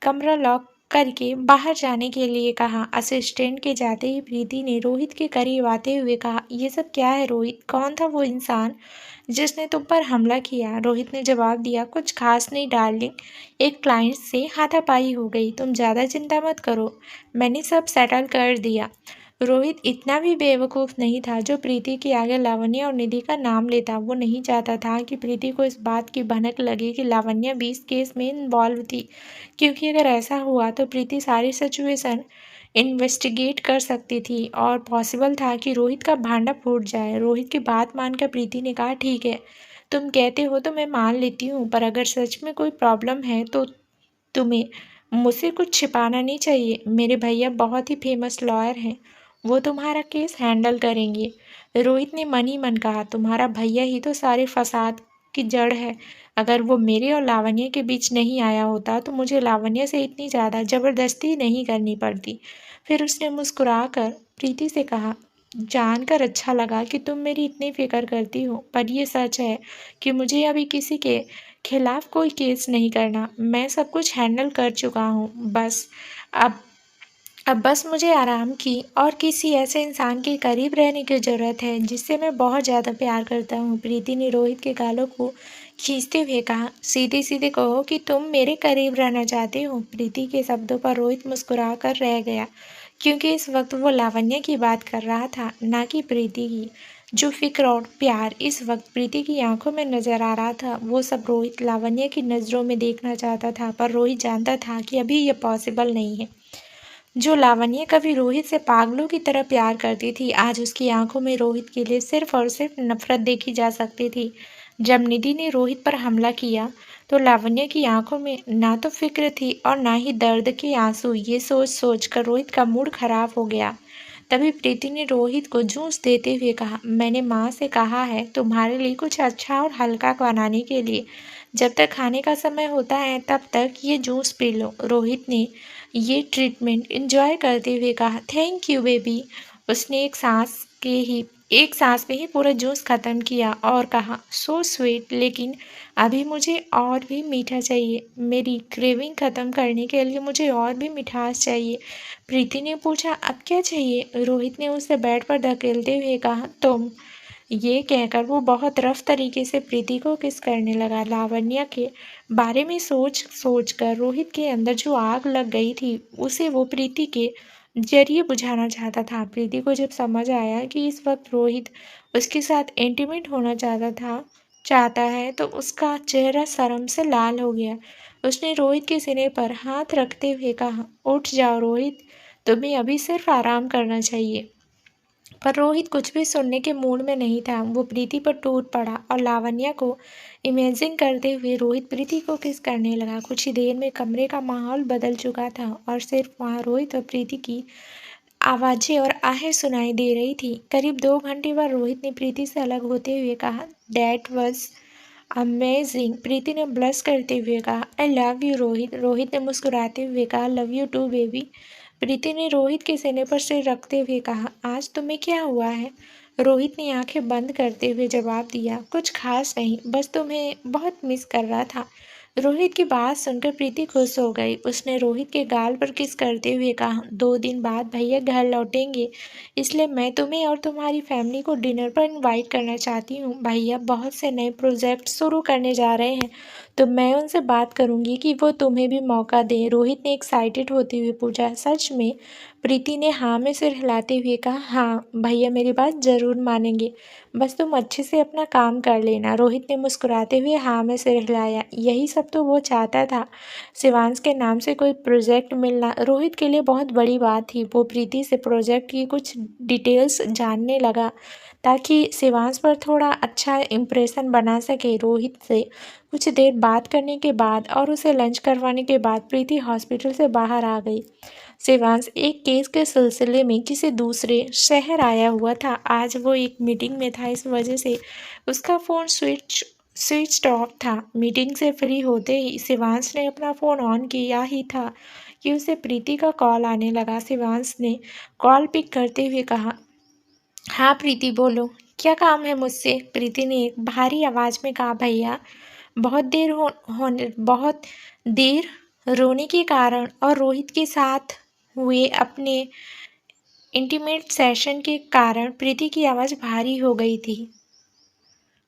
A: कमरा लॉक करके बाहर जाने के लिए कहा। असिस्टेंट के जाते ही प्रीति ने रोहित के करीब आते हुए कहा, ये सब क्या है रोहित? कौन था वो इंसान जिसने तुम पर हमला किया? रोहित ने जवाब दिया, कुछ खास नहीं डार्लिंग, एक क्लाइंट से हाथापाई हो गई। तुम ज़्यादा चिंता मत करो, मैंने सब सेटल कर दिया। रोहित इतना भी बेवकूफ़ नहीं था जो प्रीति के आगे लावण्य और निधि का नाम लेता। वो नहीं चाहता था कि प्रीति को इस बात की भनक लगे कि लावण्य भी इस केस में इन्वॉल्व थी, क्योंकि अगर ऐसा हुआ तो प्रीति सारी सिचुएशन इन्वेस्टिगेट कर सकती थी और पॉसिबल था कि रोहित का भांडा फूट जाए। रोहित की बात मानकर प्रीति ने कहा, ठीक है, तुम कहते हो तो मैं मान लेती हूँ, पर अगर सच में कोई प्रॉब्लम है तो तुम्हें मुझसे कुछ छिपाना नहीं चाहिए। मेरे भैया बहुत ही फेमस लॉयर हैं, वो तुम्हारा केस हैंडल करेंगे। रोहित ने मन ही मन कहा, तुम्हारा भैया ही तो सारे फसाद की जड़ है। अगर वो मेरे और लावण्य के बीच नहीं आया होता तो मुझे लावण्य से इतनी ज़्यादा ज़बरदस्ती नहीं करनी पड़ती। फिर उसने मुस्कुराकर प्रीति से कहा, जानकर अच्छा लगा कि तुम मेरी इतनी फिक्र करती हो, पर यह सच है कि मुझे अभी किसी के खिलाफ कोई केस नहीं करना। मैं सब कुछ हैंडल कर चुका हूँ। अब अब बस मुझे आराम की और किसी ऐसे इंसान के करीब रहने की ज़रूरत है जिससे मैं बहुत ज़्यादा प्यार करता हूँ। प्रीति ने रोहित के गालों को खींचते हुए कहा, सीधे सीधे कहो कि तुम मेरे करीब रहना चाहते हो। प्रीति के शब्दों पर रोहित मुस्कुरा कर रह गया, क्योंकि इस वक्त वो लावण्य की बात कर रहा था, ना कि प्रीति की। जो फिक्र और प्यार इस वक्त प्रीति की आंखों में नजर आ रहा था, वो सब रोहित लावण्य की नज़रों में देखना चाहता था, पर रोहित जानता था कि अभी ये पॉसिबल नहीं है। जो लावण्य कभी रोहित से पागलों की तरह प्यार करती थी, आज उसकी आंखों में रोहित के लिए सिर्फ और सिर्फ नफरत देखी जा सकती थी। जब निधि ने रोहित पर हमला किया तो लावण्य की आंखों में ना तो फिक्र थी और ना ही दर्द के आंसू। ये सोच सोच कर रोहित का मूड खराब हो गया। तभी प्रीति ने रोहित को जूस देते हुए कहा, मैंने माँ से कहा है तुम्हारे लिए कुछ अच्छा और हल्का बनाने के लिए। जब तक खाने का समय होता है तब तक ये जूस पी लो। रोहित ने ये ट्रीटमेंट एंजॉय करते हुए कहा, थैंक यू बेबी। उसने एक सांस में ही पूरा जूस खत्म किया और कहा, सो स्वीट, लेकिन अभी मुझे और भी मीठा चाहिए। मेरी क्रेविंग खत्म करने के लिए मुझे और भी मिठास चाहिए। प्रीति ने पूछा, अब क्या चाहिए? रोहित ने उसे बेड पर धकेलते हुए कहा, तुम। ये कहकर वो बहुत रफ तरीके से प्रीति को किस करने लगा। लावण्य के बारे में सोच सोच कर रोहित के अंदर जो आग लग गई थी, उसे वो प्रीति के जरिए बुझाना चाहता था। प्रीति को जब समझ आया कि इस वक्त रोहित उसके साथ इंटीमेट होना चाहता है तो उसका चेहरा शर्म से लाल हो गया। उसने रोहित के सीने पर हाथ रखते हुए कहा, उठ जाओ रोहित, तुम्हें अभी सिर्फ आराम करना चाहिए। पर रोहित कुछ भी सुनने के मूड में नहीं था। वो प्रीति पर टूट पड़ा और लावण्या को इमेजिन करते हुए रोहित प्रीति को किस करने लगा। कुछ ही देर में कमरे का माहौल बदल चुका था और सिर्फ वहाँ रोहित और प्रीति की आवाजें और आहें सुनाई दे रही थी। करीब 2 घंटे बाद रोहित ने प्रीति से अलग होते हुए कहा, "दैट वॉज अमेजिंग।" प्रीति ने ब्लश करते हुए कहा, "I love you Rohit." Rohit ने मुस्कुराते हुए कहा, "लव यू टू बेबी।" प्रीति ने रोहित के सीने पर सिर रखते हुए कहा, "आज तुम्हें क्या हुआ है?" रोहित ने आंखें बंद करते हुए जवाब दिया, "कुछ खास नहीं, बस तुम्हें बहुत मिस कर रहा था।" रोहित की बात सुनकर प्रीति खुश हो गई। उसने रोहित के गाल पर किस करते हुए कहा, "2 दिन बाद भैया घर लौटेंगे, इसलिए मैं तुम्हें और तुम्हारी फैमिली को डिनर पर इनवाइट करना चाहती हूँ। भैया बहुत से नए प्रोजेक्ट शुरू करने जा रहे हैं, तो मैं उनसे बात करूंगी कि वो तुम्हें भी मौका दें।" रोहित ने एक्साइटेड होते हुए पूछा, "सच में?" प्रीति ने हाँ में सिर हिलाते हुए कहा, "हाँ, भैया मेरी बात ज़रूर मानेंगे, बस तुम अच्छे से अपना काम कर लेना।" रोहित ने मुस्कुराते हुए हाँ में सिर हिलाया। यही सब तो वो चाहता था। शिवांश के नाम से कोई प्रोजेक्ट मिलना रोहित के लिए बहुत बड़ी बात थी। वो प्रीति से प्रोजेक्ट की कुछ डिटेल्स जानने लगा ताकि शिवांश पर थोड़ा अच्छा इम्प्रेशन बना सके। रोहित से कुछ देर बात करने के बाद और उसे लंच करवाने के बाद प्रीति हॉस्पिटल से बाहर आ गई। शिवांश एक केस के सिलसिले में किसी दूसरे शहर आया हुआ था। आज वो एक मीटिंग में था, इस वजह से उसका फ़ोन स्विच ऑफ था। मीटिंग से फ्री होते ही शिवांश ने अपना फ़ोन ऑन किया ही था कि उसे प्रीति का कॉल आने लगा। शिवांश ने कॉल पिक करते हुए कहा, "हाँ प्रीति, बोलो, क्या काम है मुझसे?" प्रीति ने एक भारी आवाज़ में कहा, "भैया, बहुत देर रोने के कारण और रोहित के साथ हुए अपने इंटीमेट सेशन के कारण प्रीति की आवाज़ भारी हो गई थी,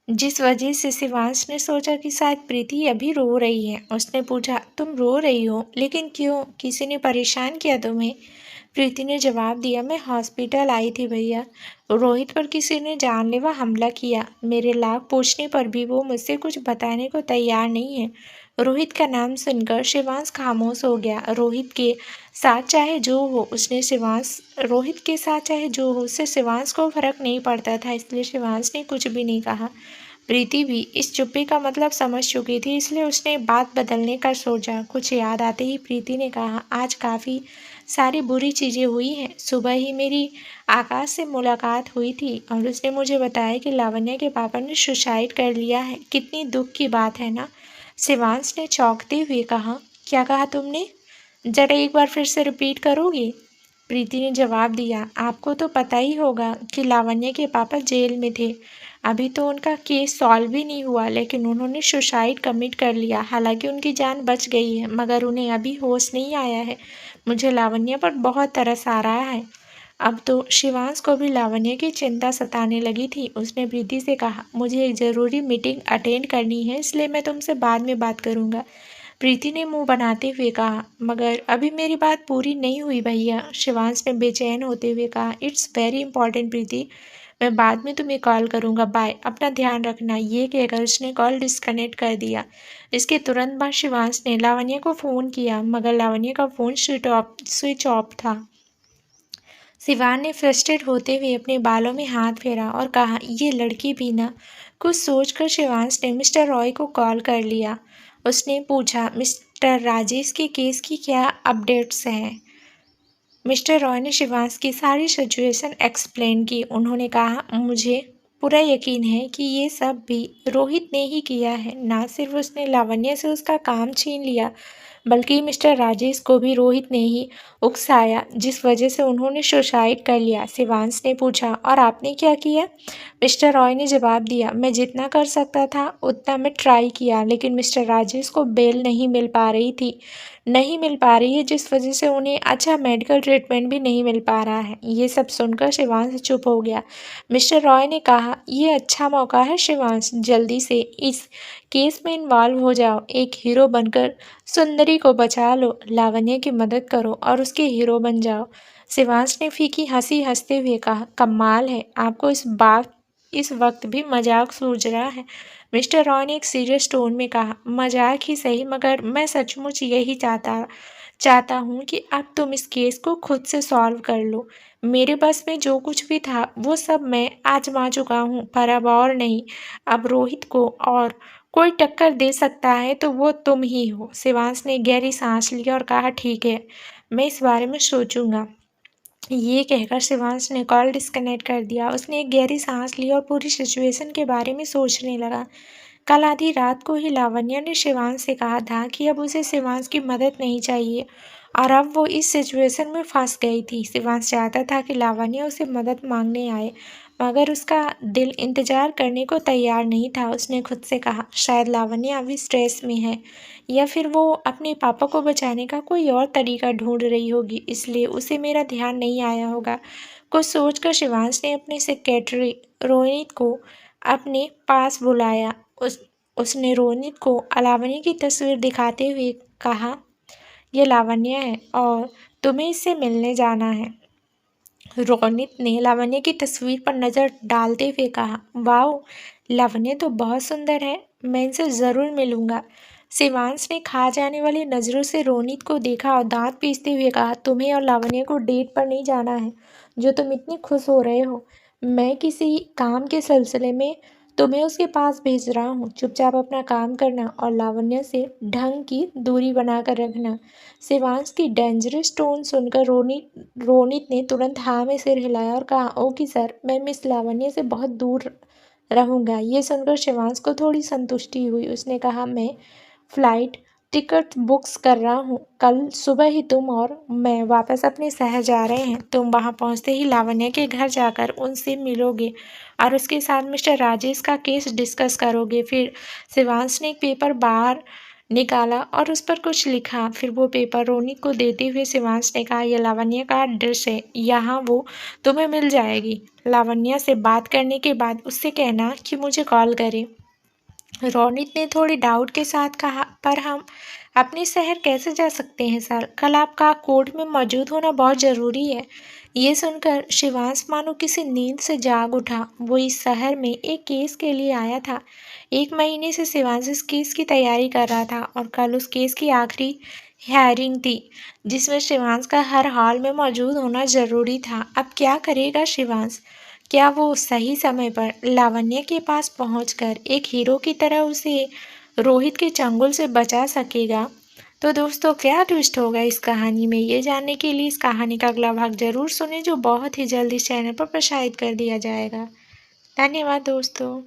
A: जिस वजह से शिवांश ने सोचा कि शायद प्रीति अभी रो रही है। उसने पूछा, "तुम रो रही हो? लेकिन क्यों? किसी ने परेशान किया तुम्हें?" प्रीति ने जवाब दिया, "मैं हॉस्पिटल आई थी भैया। रोहित पर किसी ने जानलेवा हमला किया। मेरे लाख पूछने पर भी वो मुझसे कुछ बताने को तैयार नहीं है।" रोहित का नाम सुनकर शिवांश खामोश हो गया। रोहित के साथ चाहे जो हो, उससे शिवांश को फर्क नहीं पड़ता था, इसलिए शिवांश ने कुछ भी नहीं कहा। प्रीति भी इस चुप्पी का मतलब समझ चुकी थी, इसलिए उसने बात बदलने का सोचा। कुछ याद आते ही प्रीति ने कहा, "आज काफ़ी सारी बुरी चीज़ें हुई हैं। सुबह ही मेरी आकाश से मुलाकात हुई थी और उसने मुझे बताया कि लावण्या के पापा ने सुसाइड कर लिया है। कितनी दुख की बात है ना?" शिवांश ने चौंकते हुए कहा, "क्या कहा तुमने? जरा एक बार फिर से रिपीट करोगी?" प्रीति ने जवाब दिया, "आपको तो पता ही होगा कि लावण्या के पापा जेल में थे। अभी तो उनका केस सॉल्व भी नहीं हुआ, लेकिन उन्होंने सुसाइड कमिट कर लिया। हालांकि उनकी जान बच गई है, मगर उन्हें अभी होश नहीं आया है। मुझे लावण्या पर बहुत तरस आ रहा है।" अब तो शिवांश को भी लावण्या की चिंता सताने लगी थी। उसने प्रीति से कहा, "मुझे एक ज़रूरी मीटिंग अटेंड करनी है, इसलिए मैं तुमसे बाद में बात करूँगा।" प्रीति ने मुंह बनाते हुए कहा, "मगर अभी मेरी बात पूरी नहीं हुई भैया।" शिवांश ने बेचैन होते हुए कहा, "इट्स वेरी इंपॉर्टेंट प्रीति, मैं बाद में तुम्हें कॉल करूँगा, बाय, अपना ध्यान रखना।" ये कहकर उसने कॉल डिस्कनेक्ट कर दिया। इसके तुरंत बाद शिवांश ने लावण्या को फ़ोन किया, मगर लावण्या का फ़ोन स्विच ऑफ था। शिवान ने फ्रस्ट्रेट होते हुए अपने बालों में हाथ फेरा और कहा, "ये लड़की भी ना।" कुछ सोचकर शिवांश ने मिस्टर रॉय को कॉल कर लिया। उसने पूछा, "मिस्टर राजेश के केस की क्या अपडेट्स हैं?" मिस्टर रॉय ने शिवांश की सारी सिचुएशन एक्सप्लेन की। उन्होंने कहा, "मुझे पूरा यकीन है कि ये सब भी रोहित ने ही किया है। ना सिर्फ उसने लावण्या से उसका काम छीन लिया, बल्कि मिस्टर राजेश को भी रोहित ने ही उकसाया, जिस वजह से उन्होंने सुसाइड कर लिया।" शिवांश ने पूछा, "और आपने क्या किया?" मिस्टर रॉय ने जवाब दिया, "मैं जितना कर सकता था उतना मैं ट्राई किया, लेकिन मिस्टर राजेश को बेल नहीं मिल पा रही है, जिस वजह से उन्हें अच्छा मेडिकल ट्रीटमेंट भी नहीं मिल पा रहा है।" ये सब सुनकर शिवांश चुप हो गया। मिस्टर रॉय ने कहा, "ये अच्छा मौका है शिवांश, जल्दी से इस केस में इन्वॉल्व हो जाओ। एक हीरो बनकर सुंदरी को बचा लो, लावण्या की मदद करो और उसके हीरो बन जाओ।" शिवांश ने फीकी हंसी हंसते हुए कहा, "कमाल है, आपको इस वक्त भी मजाक सूझ रहा है।" मिस्टर रॉय ने एक सीरियस टोन में कहा, "मजाक ही सही, मगर मैं सचमुच यही चाहता हूँ कि अब तुम इस केस को खुद से सॉल्व कर लो। मेरे बस में जो कुछ भी था वो सब मैं आजमा चुका हूँ, पर अब और नहीं। अब रोहित को और कोई टक्कर दे सकता है तो वो तुम ही हो। शिवांश ने गहरी सांस ली और कहा, ठीक है, मैं इस बारे में सोचूंगा। ये कहकर शिवांश ने कॉल डिस्कनेक्ट कर दिया। उसने एक गहरी सांस ली और पूरी सिचुएशन के बारे में सोचने लगा। कल आधी रात को ही लावण्या ने शिवांश से कहा था कि अब उसे शिवांश की मदद नहीं चाहिए, और अब वो इस सिचुएशन में फंस गई थी। शिवांश चाहता था कि लावण्या उसे मदद मांगने आए, मगर उसका दिल इंतजार करने को तैयार नहीं था। उसने खुद से कहा, शायद लावण्या अभी स्ट्रेस में है, या फिर वो अपने पापा को बचाने का कोई और तरीका ढूंढ रही होगी, इसलिए उसे मेरा ध्यान नहीं आया होगा। कुछ सोचकर शिवांश ने अपने सेक्रेटरी रोहित को अपने पास बुलाया। उसने रोनित को लावण्या की तस्वीर दिखाते हुए कहा, यह लावण्या है और तुम्हें इससे मिलने जाना है। रोनित ने लावण्या की तस्वीर पर नज़र डालते हुए कहा, वाओ, लावण्या तो बहुत सुंदर है, मैं इनसे ज़रूर मिलूंगा। शिवांश ने खा जाने वाली नज़रों से रोनित को देखा और दांत पीसते हुए कहा, तुम्हें और लावण्या को डेट पर नहीं जाना है जो तुम इतनी खुश हो रहे हो। मैं किसी काम के सिलसिले में तुम्हें उसके पास भेज रहा हूँ। चुपचाप अपना काम करना और लावण्या से ढंग की दूरी बनाकर रखना। शिवांश की डेंजरस टोन सुनकर रोनित ने तुरंत हाँ में सिर हिलाया और कहा, ओके सर, मैं मिस लावण्या से बहुत दूर रहूँगा। ये सुनकर शिवांश को थोड़ी संतुष्टि हुई। उसने कहा, मैं फ्लाइट टिकट बुक्स कर रहा हूँ। कल सुबह ही तुम और मैं वापस अपने शहर जा रहे हैं। तुम वहाँ पहुँचते ही लावण्या के घर जाकर उनसे मिलोगे और उसके साथ मिस्टर राजेश का केस डिस्कस करोगे। फिर शिवांश ने एक पेपर बाहर निकाला और उस पर कुछ लिखा। फिर वो पेपर रोनी को देते हुए शिवांश ने कहा, यह लावण्या का एड्रेस है, यहाँ वो तुम्हें मिल जाएगी। लावण्या से बात करने के बाद उससे कहना कि मुझे कॉल करे। रोनित ने थोड़े डाउट के साथ कहा, पर हम अपने शहर कैसे जा सकते हैं सर? कल आपका कोर्ट में मौजूद होना बहुत ज़रूरी है। ये सुनकर शिवांश मानो किसी नींद से जाग उठा। वो इस शहर में एक केस के लिए आया था। 1 महीने से शिवांश इस केस की तैयारी कर रहा था और कल उस केस की आखिरी हियरिंग थी, जिसमें शिवांश का हर हाल में मौजूद होना ज़रूरी था। अब क्या करेगा शिवांश? क्या वो सही समय पर लावण्या के पास पहुंचकर एक हीरो की तरह उसे रोहित के चंगुल से बचा सकेगा? तो दोस्तों, क्या ट्विस्ट होगा इस कहानी में, ये जानने के लिए इस कहानी का अगला भाग जरूर सुने, जो बहुत ही जल्द इस चैनल पर प्रसारित कर दिया जाएगा। धन्यवाद दोस्तों।